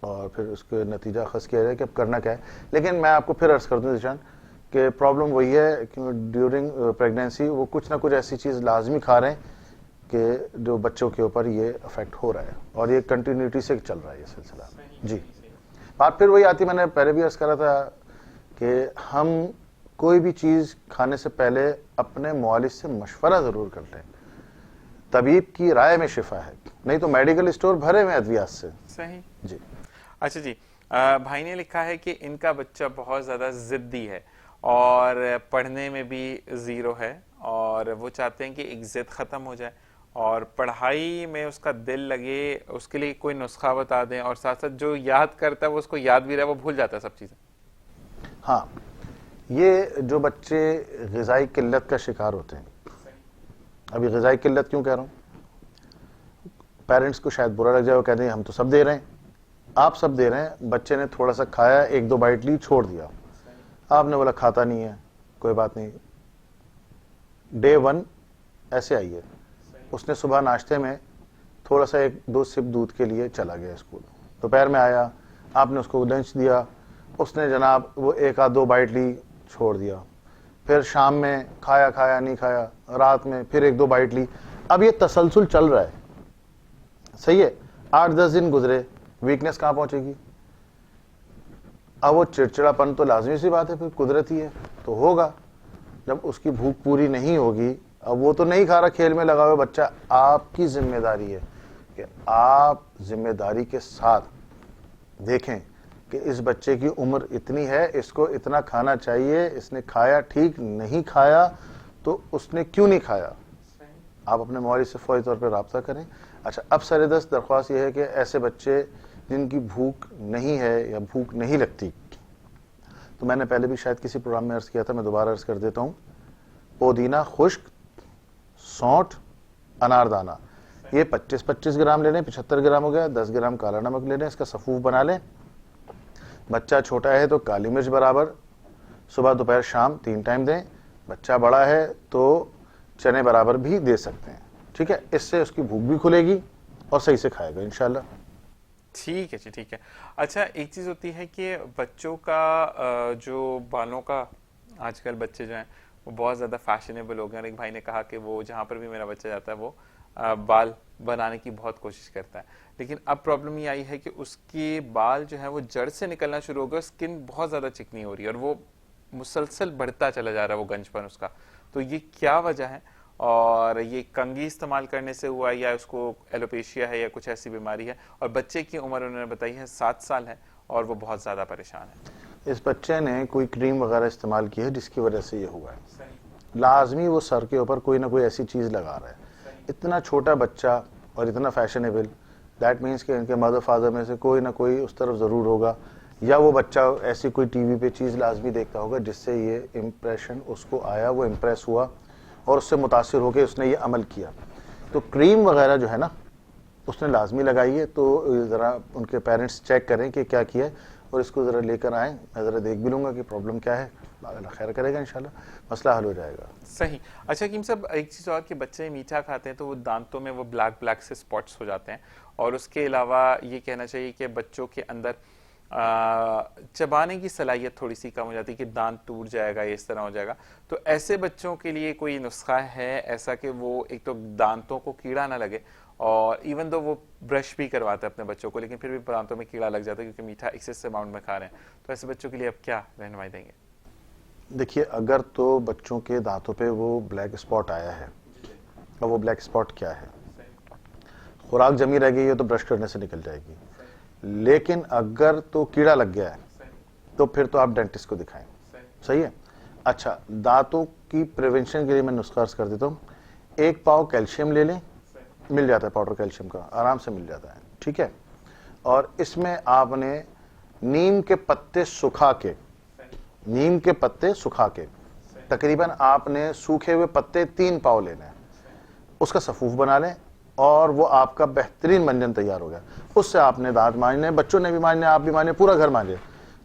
اور پھر اس کے نتیجہ اخذ کیا جائے کہ اب کرنا کیا ہے. لیکن میں آپ کو پھر عرض کر دوں ذیشان کہ پرابلم وہی ہے کہ ڈیورنگ پریگنینسی وہ کچھ نہ کچھ ایسی چیز لازمی کھا رہے ہیں کہ جو بچوں کے اوپر یہ افیکٹ ہو رہا ہے, اور یہ کنٹینیوٹی سے چل رہا ہے یہ سلسلہ. جی بات پھر وہی آتی, میں نے پہلے بھی عرض کرا تھا کہ ہم کوئی بھی چیز کھانے سے پہلے اپنے معالج سے مشورہ ضرور کر لیں. طبیب کی رائے میں شفا ہے, نہیں تو میڈیکل اسٹور بھرے ہوئے ادویات سے. صحیح. جی اچھا جی, بھائی نے لکھا ہے کہ ان کا بچہ بہت زیادہ ضدی ہے اور پڑھنے میں بھی 0 ہے, اور وہ چاہتے ہیں کہ ایک ضد ختم ہو جائے اور پڑھائی میں اس کا دل لگے. اس کے لیے کوئی نسخہ بتا دیں, اور ساتھ ساتھ جو یاد کرتا ہے وہ اس کو یاد بھی رہے, وہ بھول جاتا ہے سب چیزیں. ہاں, یہ جو بچے غذائی قلت کا شکار ہوتے ہیں, ابھی غذائی قلت کیوں کہہ رہا ہوں, پیرنٹس کو شاید برا لگ جائے, وہ کہتے ہیں ہم تو سب دے رہے ہیں, آپ سب دے رہے ہیں, بچے نے تھوڑا سا کھایا 1-2 بائٹ لی چھوڑ دیا, آپ نے بولا کھاتا نہیں ہے, کوئی بات نہیں. ڈے 1 ایسے آئی ہے, اس نے صبح ناشتے میں تھوڑا سا 1-2 سپ دودھ کے لیے چلا گیا اسکول, دوپہر میں آیا, آپ نے اس کو لنچ دیا, اس نے جناب وہ 1-2 بائٹ لی چھوڑ دیا, پھر شام میں کھایا نہیں کھایا, رات میں پھر 1-2 بائٹ لی. اب یہ تسلسل چل رہا ہے, صحیح ہے, 8-10 دن گزرے, ویکنس کہاں پہنچے گی؟ اب وہ چڑچڑا پن تو لازمی سی بات ہے, پھر قدرتی ہے تو ہوگا. جب اس کی بھوک پوری نہیں ہوگی, اب وہ تو نہیں کھا رہا, کھیل میں لگا ہوا بچہ, آپ کی ذمہ داری ہے کہ آپ ذمہ داری کے ساتھ دیکھیں کہ اس بچے کی عمر اتنی ہے, اس کو اتنا کھانا چاہیے, اس نے کھایا ٹھیک, نہیں کھایا تو اس نے کیوں نہیں کھایا. آپ اپنے معالج سے فوری طور پہ رابطہ کریں. اچھا, اب سردست درخواست یہ ہے کہ ایسے بچے جن کی بھوک نہیں ہے یا بھوک نہیں لگتی, تو میں نے پہلے بھی شاید کسی پروگرام میں عرض کیا تھا, میں دوبارہ عرض کر دیتا ہوں, پودینہ خشک, سونٹ, اناردانہ, یہ 25 گرام لے لیں, 75 گرام ہو گیا, 10 گرام کالا نمک لے لیں, اس کا سفوف بنا لیں. بچہ چھوٹا ہے تو کالی مرچ برابر صبح دوپہر شام 3 ٹائم دیں, بچہ بڑا ہے تو چنے برابر بھی دے سکتے ہیں. ٹھیک ہے, اس سے اس کی بھوک بھی کھلے گی اور صحیح سے کھائے گا انشاءاللہ. ٹھیک ہے جی, ٹھیک ہے. اچھا, ایک چیز ہوتی ہے کہ بچوں کا جو بالوں کا, آج کل بچے جو ہیں وہ بہت زیادہ فیشنیبل ہو گئے, اور ایک بھائی نے کہا کہ وہ جہاں پر بھی میرا بچہ جاتا ہے وہ بال بنانے کی بہت کوشش کرتا ہے, لیکن اب پرابلم یہ آئی ہے کہ اس کے بال جو ہیں وہ جڑ سے نکلنا شروع ہو گیا, اسکن بہت زیادہ چکنی ہو رہی ہے اور وہ مسلسل بڑھتا چلا جا رہا ہے وہ گنج پن اس کا. تو یہ کیا وجہ ہے, اور یہ کنگھی استعمال کرنے سے ہوا یا اس کو ایلوپیشیا ہے یا کچھ ایسی بیماری ہے, اور بچے کی عمر انہوں نے بتائی ہے 7 سال ہے اور وہ بہت زیادہ پریشان ہے. اس بچے نے کوئی کریم وغیرہ استعمال کی ہے جس کی وجہ سے یہ ہوا ہے, لازمی وہ سر کے اوپر کوئی نہ کوئی ایسی چیز لگا رہا ہے. اتنا چھوٹا بچہ اور اتنا فیشنیبل, دیٹ مینس کہ ان کے مدر فادر میں سے کوئی نہ کوئی اس طرف ضرور ہوگا, یا وہ بچہ ایسی کوئی ٹی وی پہ چیز لازمی دیکھتا ہوگا جس سے یہ امپریشن اس کو آیا, وہ امپریس ہوا اور اس سے متاثر ہو کے اس نے یہ عمل کیا. تو کریم وغیرہ جو ہے نا اس نے لازمی لگائی ہے, تو ذرا ان کے پیرنٹس چیک کریں کہ کیا کیا ہے اور اس کو ذرا لے کر آئیں, میں ذرا دیکھ بھی لوں گا کہ پرابلم کیا ہے, اللہ خیر کرے گا انشاءاللہ, مسئلہ حل ہو جائے گا. صحیح. اچھا حکیم صاحب ایک چیز اور کہ بچے میٹھا کھاتے ہیں تو وہ دانتوں میں وہ بلیک سے اسپاٹس ہو جاتے ہیں, اور اس کے علاوہ یہ کہنا چاہیے کہ بچوں کے اندر چبانے کی صلاحیت تھوڑی سی کم ہو جاتی ہے کہ دانت ٹوٹ جائے گا یا اس طرح ہو جائے گا. تو ایسے بچوں کے لیے کوئی نسخہ ہے ایسا کہ وہ ایک تو دانتوں کو کیڑا نہ لگے, اور ایون دو وہ برش بھی کرواتے ہیں اپنے بچوں کو لیکن پھر بھی دانتوں میں کیڑا لگ جاتا ہے کیونکہ میٹھا ایکسس اماؤنٹ میں کھا رہے ہیں, تو ایسے بچوں کے لیے اب کیا رہنمائی دیں گے؟ دیکھیے اگر تو بچوں کے دانتوں پہ وہ بلیک اسپاٹ آیا ہے, اور وہ بلیک اسپاٹ کیا ہے, خوراک جمی رہ گئی ہے تو برش کرنے سے نکل جائے گی, لیکن اگر تو کیڑا لگ گیا ہے تو پھر تو آپ ڈینٹسٹ کو دکھائیں. صحیح ہے. اچھا, دانتوں کی پریونشن کے لیے میں نسخہ عرض کر دیتا ہوں. 1 پاؤ کیلشیم لے لیں, مل جاتا ہے پاؤڈر کیلشیم کا, آرام سے مل جاتا ہے, ٹھیک ہے. اور اس میں آپ نے نیم کے پتے سکھا کے تقریباً آپ نے سوکھے ہوئے پتے 3 پاؤ لینے ہیں, اس کا سفوف بنا لیں اور وہ آپ کا بہترین منجن تیار ہو گیا. اس سے آپ نے دانت مانجنے, بچوں نے بھی مانجنے, آپ بھی مانجنے, پورا گھر مانجے.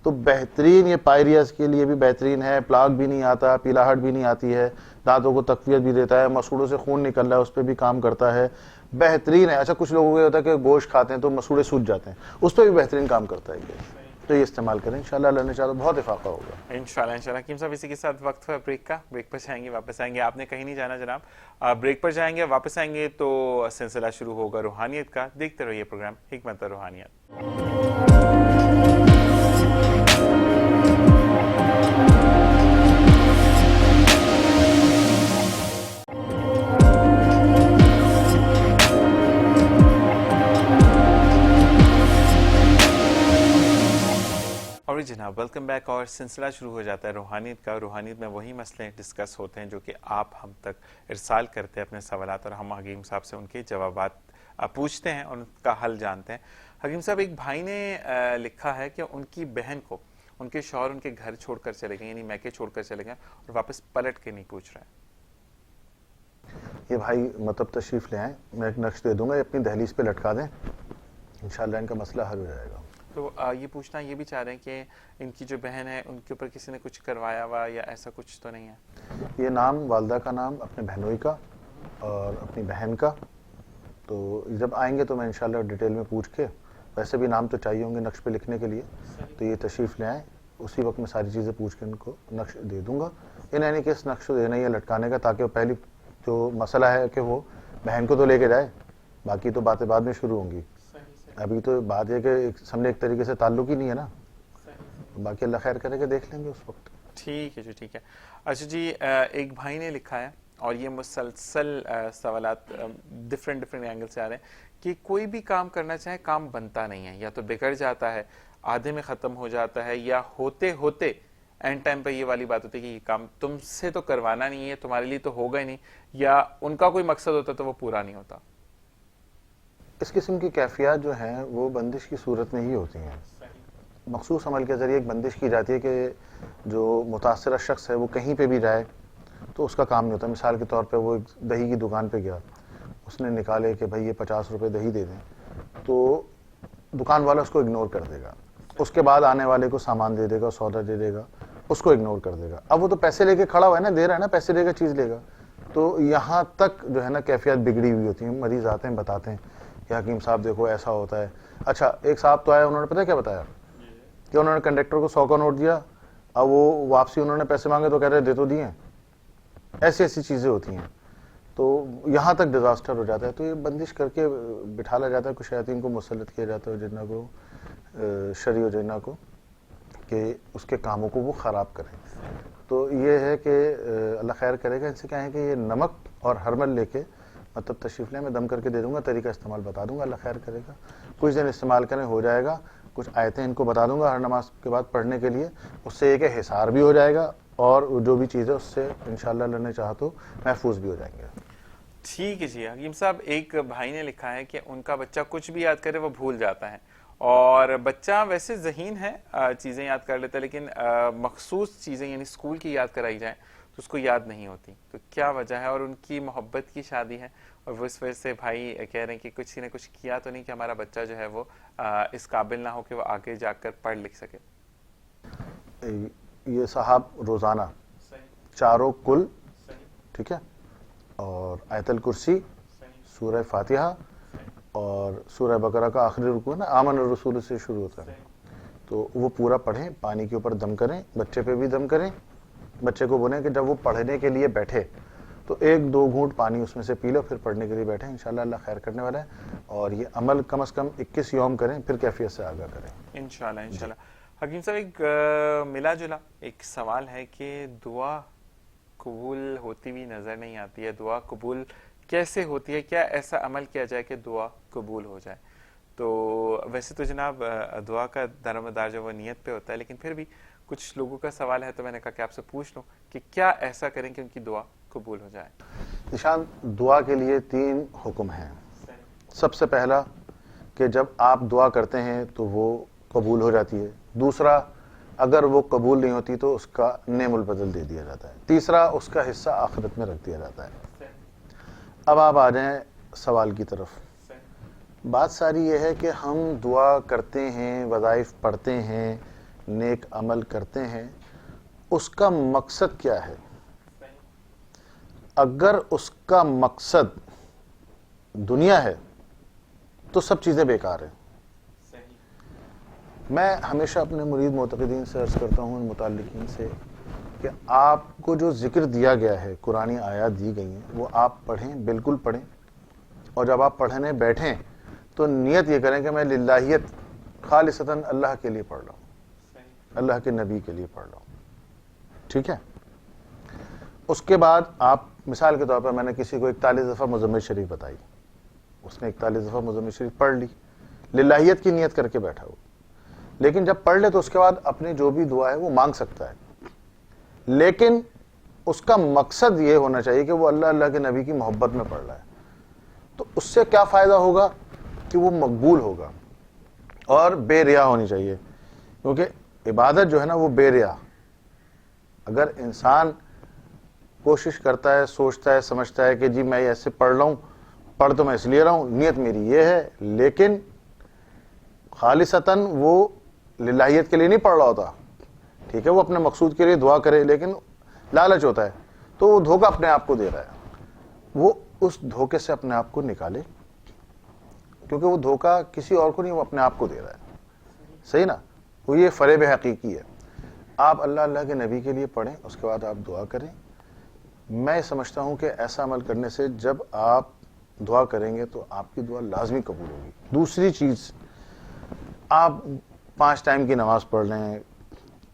تو بہترین, یہ پائریاز کے لیے بھی بہترین ہے, پلاک بھی نہیں آتا, پیلاہٹ بھی نہیں آتی ہے, دانتوں کو تقویت بھی دیتا ہے, مسوڑوں سے خون نکل رہا ہے اس پہ بھی کام کرتا ہے, بہترین ہے. اچھا کچھ لوگوں کو یہ ہوتا ہے کہ گوشت کھاتے ہیں تو مسوڑے سوج جاتے ہیں, اس پہ بھی بہترین کام کرتا ہے یہ, تو یہ استعمال کریں انشاءاللہ, اللہ نے چاہا بہت افاقہ ہوگا انشاءاللہ. حکیم صاحب اسی کے ساتھ وقت ہے بریک کا, بریک پر جائیں گے, واپس آئیں گے. آپ نے کہیں نہیں جانا جناب, بریک پر جائیں گے, واپس آئیں گے تو سلسلہ شروع ہوگا روحانیت کا. دیکھتے رہیے پروگرام حکمت روحانیت. اور جناب ویلکم بیک, اور سلسلہ شروع ہو جاتا ہے روحانیت کا. روحانیت میں وہی مسئلے ڈسکس ہوتے ہیں جو کہ آپ ہم تک ارسال کرتے ہیں اپنے سوالات, اور ہم حکیم صاحب سے ان کے جوابات پوچھتے ہیں اور ان کا حل جانتے ہیں. حکیم صاحب ایک بھائی نے لکھا ہے کہ ان کی بہن کو ان کے شوہر ان کے گھر چھوڑ کر چلے گئے, یعنی میکے چھوڑ کر چلے گئے, اور واپس پلٹ کے نہیں پوچھ رہے ہیں. یہ بھائی مطلب تشریف لے آئیں, میں ایک نقش دے دوں گا, یہ اپنی دہلیز پہ لٹکا دیں, انشاءاللہ ان کا مسئلہ حل ہو جائے گا. تو یہ پوچھنا یہ بھی چاہ رہے ہیں کہ ان کی جو بہن ہے ان کے اوپر کسی نے کچھ کروایا ہوا یا ایسا کچھ تو نہیں ہے؟ یہ نام والدہ کا نام, اپنے بہنوئی کا اور اپنی بہن کا, تو جب آئیں گے تو میں انشاءاللہ ڈیٹیل میں پوچھ کے, ویسے بھی نام تو چاہیے ہوں گے نقش پہ لکھنے کے لیے, تو یہ تشریف لے آئیں, اسی وقت میں ساری چیزیں پوچھ کے ان کو نقش دے دوں گا. یعنی کہ اس نقش کو دینا ہی ہے لٹکانے کا, تاکہ پہلی جو مسئلہ ہے کہ وہ بہن کو تو لے کے جائے, باقی تو باتیں بعد میں شروع ہوں گی. ابھی تو بات ہے کہ سامنے ایک طریقے سے تعلق ہی نہیں ہے نا, باقی اللہ خیر کرے گا, دیکھ لیں گے اس وقت. ٹھیک ہے جی, ٹھیک ہے. اچھا جی, ایک بھائی نے لکھا ہے, اور یہ مسلسل سوالات ڈفرینٹ اینگل سے آ رہے ہیں کہ کوئی بھی کام کرنا چاہے کام بنتا نہیں ہے, یا تو بگڑ جاتا ہے, آدھے میں ختم ہو جاتا ہے, یا ہوتے ہوتے اینڈ ٹائم پہ یہ والی بات ہوتی ہے کہ یہ کام تم سے تو کروانا نہیں ہے, تمہارے لیے تو ہوگا ہی نہیں, یا ان کا کوئی مقصد ہوتا تو وہ پورا نہیں ہوتا. اس قسم کی کیفیات جو ہیں وہ بندش کی صورت میں ہی ہوتی ہیں. مخصوص عمل کے ذریعے ایک بندش کی جاتی ہے کہ جو متاثرہ شخص ہے وہ کہیں پہ بھی جائے تو اس کا کام نہیں ہوتا. مثال کے طور پہ وہ ایک دہی کی دکان پہ گیا, اس نے نکالے کہ بھائی یہ 50 روپے دہی دے دیں, تو دکان والا اس کو اگنور کر دے گا. اس کے بعد آنے والے کو سامان دے دے گا, سودا دے دے گا, اس کو اگنور کر دے گا. اب وہ تو پیسے لے کے کھڑا ہوا ہے نا, دے رہا ہے نا, پیسے لے کے چیز لے گا. تو یہاں تک جو ہے نا کیفیات بگڑی ہوئی ہوتی ہیں. مریض آتے ہیں بتاتے ہیں کہ حکیم صاحب دیکھو ایسا ہوتا ہے. اچھا ایک صاحب تو آیا, انہوں نے پتہ کیا بتایا کہ انہوں نے کنڈکٹر کو 100 کا نوٹ دیا, اب وہ واپسی انہوں نے پیسے مانگے تو کہہ رہے دے تو دیے. ایسی چیزیں ہوتی ہیں, تو یہاں تک ڈیزاسٹر ہو جاتا ہے. تو یہ بندش کر کے بٹھالا جاتا ہے, کچھ شیاطین کو مسلط کیا جاتا ہے جنہ کو, شری و جنہ کو, کہ اس کے کاموں کو وہ خراب کریں. تو یہ ہے کہ اللہ خیر کرے گا. ان سے کہیں کہ یہ نمک اور ہرمل لے کے مطلب تشریف لیں, میں دم کر کے دے دوں گا, طریقہ استعمال بتا دوں گا, اللہ خیر کرے گا. کچھ دن استعمال کریں, ہو جائے گا. کچھ آیتیں ان کو بتا دوں گا ہر نماز کے بعد پڑھنے کے لیے, اس سے یہ کہ حصار بھی ہو جائے گا, اور جو بھی چیز ہے اس سے انشاءاللہ اللہ نے چاہا تو محفوظ بھی ہو جائیں گے. ٹھیک ہے جی. حکیم صاحب ایک بھائی نے لکھا ہے کہ ان کا بچہ کچھ بھی یاد کرے وہ بھول جاتا ہے, اور بچہ ویسے ذہین ہے, چیزیں یاد کر لیتا ہے, لیکن مخصوص چیزیں یعنی اسکول کی یاد کرائی جائیں تو اس کو یاد نہیں ہوتی. تو کیا وجہ ہے؟ اور ان کی محبت کی شادی ہے اور وہ اس وجہ سے بھائی کہہ رہے ہیں کہ کچھ نہ کچھ کیا تو نہیں کہ ہمارا بچہ جو ہے وہ اس قابل نہ ہو کہ وہ آگے جا کر پڑھ لکھ سکے. یہ صاحب روزانہ چاروں کل، ٹھیک ہے، اور آیت الکرسی، سورہ فاتحہ اور سورہ بقرہ کا آخری رکوع ہے نا، آمن الرسول سے شروع ہوتا ہے، تو وہ پورا پڑھیں. پانی کے اوپر دم کریں، بچے پہ بھی دم کریں. بچے کو بولیں کہ جب وہ پڑھنے کے لیے بیٹھے تو 1-2 گھونٹ پانی اس میں سے پی لو، پھر پڑھنے کے لیے بیٹھیں. انشاءاللہ اللہ خیر کرنے والا ہے. اور یہ عمل کم از کم 21 یوم کریں، پھر کیفیت سے آگاہ کریں انشاءاللہ. انشاءاللہ. حکیم صاحب ایک ملا جلا ایک سوال ہے کہ دعا قبول ہوتی بھی نظر نہیں آتی ہے. دعا قبول کیسے ہوتی ہے؟ کیا ایسا عمل کیا جائے کہ دعا قبول ہو جائے؟ تو ویسے تو جناب دعا کا دارومدار جو وہ نیت پہ ہوتا ہے، لیکن پھر بھی کچھ لوگوں کا سوال ہے تو میں نے کہا کہ آپ سے پوچھ لوں کہ کیا ایسا کریں کہ ان کی دعا قبول ہو جائے. نشان دعا کے لیے 3 حکم ہیں. سب سے پہلا کہ جب آپ دعا کرتے ہیں تو وہ قبول ہو جاتی ہے. دوسرا، اگر وہ قبول نہیں ہوتی تو اس کا نعم البدل دے دیا جاتا ہے. تیسرا، اس کا حصہ آخرت میں رکھ دیا جاتا ہے. اب آپ آ جائیں سوال کی طرف. بات ساری یہ ہے کہ ہم دعا کرتے ہیں، وظائف پڑھتے ہیں، نیک عمل کرتے ہیں، اس کا مقصد کیا ہے؟ اگر اس کا مقصد دنیا ہے تو سب چیزیں بیکار ہیں. میں ہمیشہ اپنے مرید معتقدین سے عرض کرتا ہوں، ان متعلقین سے، کہ آپ کو جو ذکر دیا گیا ہے، قرآنی آیات دی گئی ہیں، وہ آپ پڑھیں، بالکل پڑھیں. اور جب آپ پڑھنے بیٹھیں تو نیت یہ کریں کہ میں للہیت خالصتاً اللہ کے لیے پڑھ رہا ہوں، اللہ کے نبی کے لیے پڑھ رہا ہوں. ٹھیک ہے؟ اس کے بعد آپ مثال کے طور پر میں نے کسی کو 41 دفعہ مزمل شریف بتائی، اس نے 41 دفعہ مزمل شریف پڑھ لی، للہیت کی نیت کر کے بیٹھا ہو. لیکن جب پڑھ لے تو اس کے بعد اپنی جو بھی دعا ہے وہ مانگ سکتا ہے، لیکن اس کا مقصد یہ ہونا چاہیے کہ وہ اللہ کے نبی کی محبت میں پڑھ رہا ہے. تو اس سے کیا فائدہ ہوگا کہ وہ مقبول ہوگا. اور بے ریا ہونی چاہیے، کیونکہ عبادت جو ہے نا وہ بے ریا. اگر انسان کوشش کرتا ہے، سوچتا ہے، سمجھتا ہے کہ جی میں ایسے پڑھ رہا ہوں، پڑھ تو میں اس لیے رہا ہوں، نیت میری یہ ہے، لیکن خالصتاً وہ للہیت کے لیے نہیں پڑھ رہا ہوتا. ٹھیک ہے، وہ اپنے مقصود کے لیے دعا کرے لیکن لالچ ہوتا ہے، تو وہ دھوکہ اپنے آپ کو دے رہا ہے. وہ اس دھوکے سے اپنے آپ کو نکالے، کیونکہ وہ دھوکہ کسی اور کو نہیں، وہ اپنے آپ کو دے رہا ہے. صحیح نا؟ وہ یہ فریب حقیقی ہے. آپ اللہ کے نبی کے لیے پڑھیں، اس کے بعد آپ دعا کریں. میں سمجھتا ہوں کہ ایسا عمل کرنے سے جب آپ دعا کریں گے تو آپ کی دعا لازمی قبول ہوگی. دوسری چیز، آپ 5 ٹائم کی نماز پڑھ رہے ہیں،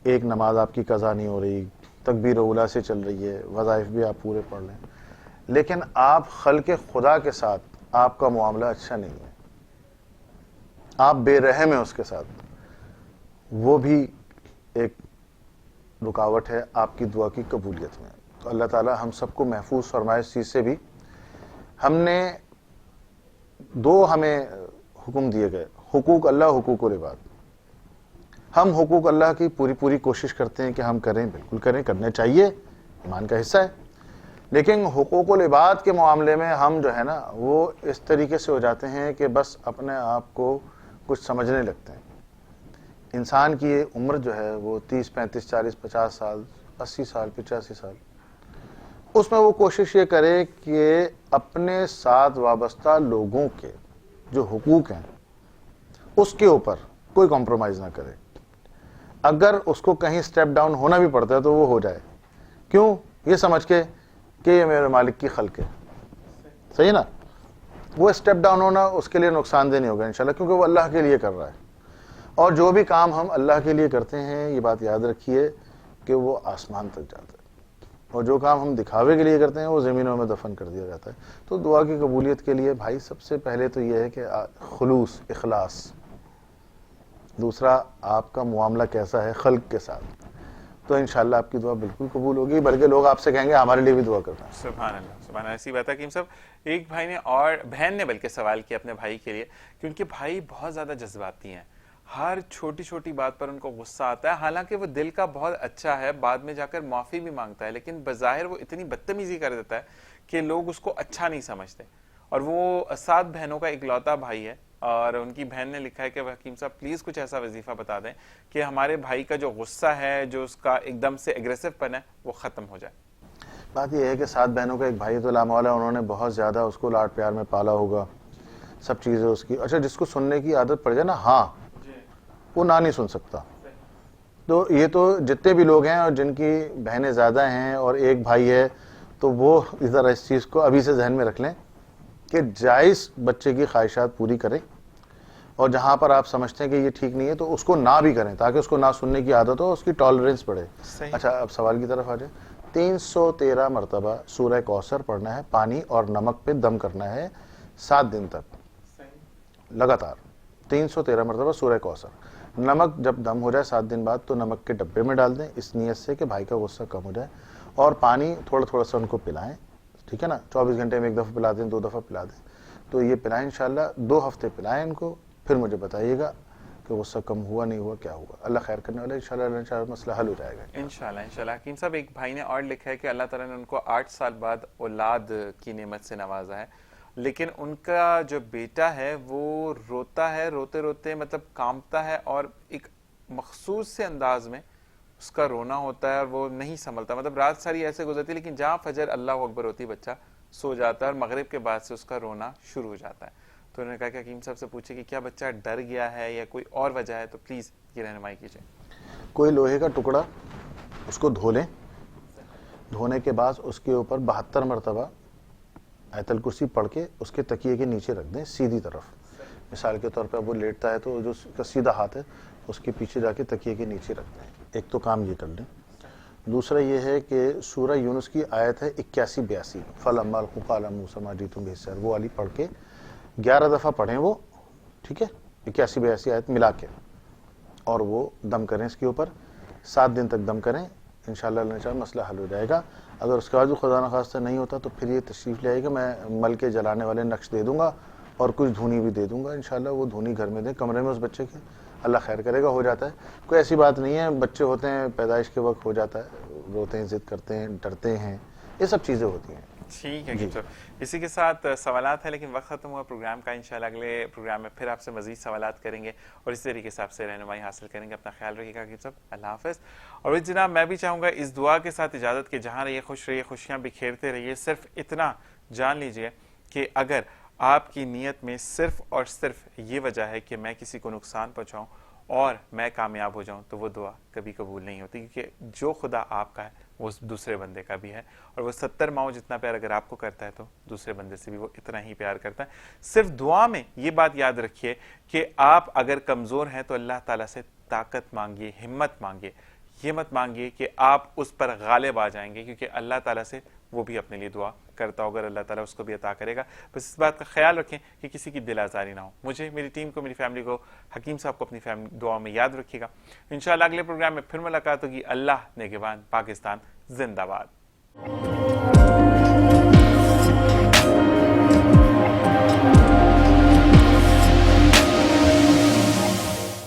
ایک نماز آپ کی قضا نہیں ہو رہی، تکبیر اولیٰ سے چل رہی ہے، وظائف بھی آپ پورے پڑھ رہے ہیں، لیکن آپ خلق خدا کے ساتھ آپ کا معاملہ اچھا نہیں ہے، آپ بے رحم ہیں اس کے ساتھ، وہ بھی ایک رکاوٹ ہے آپ کی دعا کی قبولیت میں. تو اللہ تعالی ہم سب کو محفوظ فرمائے اس چیز سے بھی. ہم نے 2 ہمیں حکم دیے گئے، حقوق اللہ، حقوق العباد. ہم حقوق اللہ کی پوری کوشش کرتے ہیں کہ ہم کریں، بالکل کریں، کرنے چاہیے، ایمان کا حصہ ہے. لیکن حقوق العباد کے معاملے میں ہم جو ہے نا وہ اس طریقے سے ہو جاتے ہیں کہ بس اپنے آپ کو کچھ سمجھنے لگتے ہیں. انسان کی یہ عمر جو ہے وہ 30 35 40 50 سال 80 سال 85 سال، اس میں وہ کوشش یہ کرے کہ اپنے ساتھ وابستہ لوگوں کے جو حقوق ہیں اس کے اوپر کوئی کمپرومائز نہ کرے. اگر اس کو کہیں سٹیپ ڈاؤن ہونا بھی پڑتا ہے تو وہ ہو جائے. کیوں؟ یہ سمجھ کے کہ یہ میرے مالک کی خلق ہے. صحیح نا؟ وہ سٹیپ ڈاؤن ہونا اس کے لیے نقصان دہ نہیں ہوگا انشاءاللہ، کیونکہ وہ اللہ کے لیے کر رہا ہے. اور جو بھی کام ہم اللہ کے لیے کرتے ہیں، یہ بات یاد رکھیے کہ وہ آسمان تک جاتا ہے، اور جو کام ہم دکھاوے کے لیے کرتے ہیں وہ زمینوں میں دفن کر دیا جاتا ہے. تو دعا کی قبولیت کے لیے بھائی سب سے پہلے تو یہ ہے کہ خلوص، اخلاص. دوسرا، آپ کا معاملہ کیسا ہے خلق کے ساتھ، تو انشاءاللہ آپ کی دعا بالکل قبول ہوگی، بلکہ لوگ آپ سے کہیں گے ہمارے لیے بھی دعا کرنا. سبحان اللہ، سبحان اللہ. ایسی بات ہے کہ صاحب ایک بھائی نے اور بہن نے بلکہ سوال کیا اپنے بھائی کے لیے کہ ان کے بھائی بہت زیادہ جذباتی ہیں، ہر چھوٹی چھوٹی بات پر ان کو غصہ آتا ہے، حالانکہ وہ دل کا بہت اچھا ہے، بعد میں جا کر معافی بھی مانگتا ہے، لیکن بظاہر وہ اتنی بدتمیزی کر دیتا ہے کہ لوگ اس کو اچھا نہیں سمجھتے. اور وہ 7 بہنوں کا اکلوتا بھائی ہے، اور ان کی بہن نے لکھا ہے کہ حکیم صاحب پلیز کچھ ایسا وظیفہ بتا دیں کہ ہمارے بھائی کا جو غصہ ہے، جو اس کا ایک دم سے اگریسو پن ہے، وہ ختم ہو جائے. بات یہ ہے کہ 7 بہنوں کا ایک بھائی تو لامولا، انہوں نے بہت زیادہ اس کو لاڈ پیار میں پالا ہوگا، سب چیزیں اس کی. اچھا جس کو سننے کی عادت پڑ جائے نا ہاں، وہ نہ نہیں سن سکتا. تو یہ تو جتنے بھی لوگ ہیں اور جن کی بہنیں زیادہ ہیں اور ایک بھائی ہے، تو وہ ذرا اس چیز کو ابھی سے ذہن میں رکھ لیں کہ جائز بچے کی خواہشات پوری کریں، اور جہاں پر آپ سمجھتے ہیں کہ یہ ٹھیک نہیں ہے تو اس کو نہ بھی کریں، تاکہ اس کو نہ سننے کی عادت ہو، اس کی ٹالرنس بڑھے. اچھا اب سوال کی طرف آ جائیں. 313 مرتبہ سورہ کوثر پڑھنا ہے، پانی اور نمک پہ دم کرنا ہے 7 دن تک لگاتار. 313 مرتبہ سورہ کوثر. نمک جب دم ہو جائے 7 دن بعد تو نمک کے ڈبے میں ڈال دیں، اس نیت سے کہ بھائی کا غصہ کم ہو جائے. اور پانی تھوڑا تھوڑا سا ان کو پلائیں، ٹھیک ہے نا. 24 گھنٹے میں 1 دفعہ پلا دیں، 2 دفعہ پلا دیں. تو یہ پلائیں انشاءاللہ 2 ہفتے پلائیں ان کو، پھر مجھے بتائیے گا کہ غصہ کم ہوا نہیں ہوا کیا ہوا. اللہ خیر کرنے والا، انشاءاللہ مسئلہ حل ہو جائے گا انشاءاللہ. حکیم صاحب ایک بھائی نے اور لکھا ہے کہ اللہ تعالیٰ نے ان کو 8 سال بعد اولاد کی نعمت سے نوازا ہے، لیکن ان کا جو بیٹا ہے وہ روتا ہے، روتے روتے مطلب کانپتا ہے، اور ایک مخصوص سے انداز میں اس کا رونا ہوتا ہے، اور وہ نہیں سنبھلتا. مطلب رات ساری ایسے گزرتی، لیکن جہاں فجر اللہ اکبر ہوتی بچہ سو جاتا ہے، اور مغرب کے بعد سے اس کا رونا شروع ہو جاتا ہے. تو انہوں نے کہا کہ حکیم صاحب سے پوچھے کہ کیا بچہ ڈر گیا ہے یا کوئی اور وجہ ہے، تو پلیز یہ رہنمائی کیجیے. کوئی لوہے کا ٹکڑا اس کو دھو لیں، دھونے کے بعد اس کے اوپر 72 مرتبہ آیت الکرسی پڑھ کے اس کے تکیے کے نیچے رکھ دیں سیدھی طرف. مثال کے طور پہ اب وہ لیٹتا ہے تو جو اس کا سیدھا ہاتھ ہے اس کے پیچھے جا کے تکیے کے نیچے رکھ دیں. ایک تو کام یہ کر لیں. دوسرا یہ ہے کہ سورہ یونس کی آیت ہے 81-82 فَلَمَّا الْقُوا قَالَ مُوسَىٰ مَا جِئْتُم بِهِ السِّحْرُ، وہ والی پڑھ کے 11 دفعہ پڑھیں وہ، ٹھیک ہے، 81-82 آیت ملا کے، اور وہ دم کریں اس کے اوپر 7 دن تک دم کریں. انشاءاللہ مسئلہ حل ہو جائے گا. اگر اس کے بعد خدا نخواستہ نہیں ہوتا تو پھر یہ تشریف لے آئے گا، میں مل کے جلانے والے نقش دے دوں گا اور کچھ دھونی بھی دے دوں گا. انشاءاللہ وہ دھونی گھر میں دیں کمرے میں اس بچے کے، اللہ خیر کرے گا. ہو جاتا ہے، کوئی ایسی بات نہیں ہے. بچے ہوتے ہیں پیدائش کے وقت ہو جاتا ہے، روتے ہیں، ضد کرتے ہیں، ڈرتے ہیں، یہ سب چیزیں ہوتی ہیں. ٹھیک ہے حکیم صاحب، اسی کے ساتھ سوالات ہیں لیکن وقت ختم ہوا پروگرام کا. انشاءاللہ اگلے پروگرام میں پھر آپ سے مزید سوالات کریں گے اور اسی طریقے سے آپ سے رہنمائی حاصل کریں گے. اپنا خیال رکھیے گا حکیم صاحب، اللہ حافظ. اور جناب میں بھی چاہوں گا اس دعا کے ساتھ اجازت کہ جہاں رہیے خوش رہیے، خوشیاں بکھیرتے رہیے. صرف اتنا جان لیجئے کہ اگر آپ کی نیت میں صرف اور صرف یہ وجہ ہے کہ میں کسی کو نقصان پہنچاؤں اور میں کامیاب ہو جاؤں، تو وہ دعا کبھی قبول نہیں ہوتی، کیونکہ جو خدا آپ کا ہے وہ دوسرے بندے کا بھی ہے، اور وہ 70 ماؤں جتنا پیار اگر آپ کو کرتا ہے تو دوسرے بندے سے بھی وہ اتنا ہی پیار کرتا ہے. صرف دعا میں یہ بات یاد رکھیے کہ آپ اگر کمزور ہیں تو اللہ تعالیٰ سے طاقت مانگیے، ہمت مانگیے. یہ مت مانگیے کہ آپ اس پر غالب آ جائیں گے، کیونکہ اللہ تعالیٰ سے وہ بھی اپنے لیے دعا کرتا ہوگا، اللہ تعالیٰ اس کو بھی عطا کرے گا. بس اس بات کا خیال رکھیں کہ کسی کی دل آزاری نہ ہو. مجھے، میری ٹیم کو، میری فیملی کو، حکیم صاحب کو اپنی دعا میں یاد رکھیے گا. انشاءاللہ اگلے پروگرام میں پھر ملاقات ہوگی. اللہ نگہبان. پاکستان زندہ باد.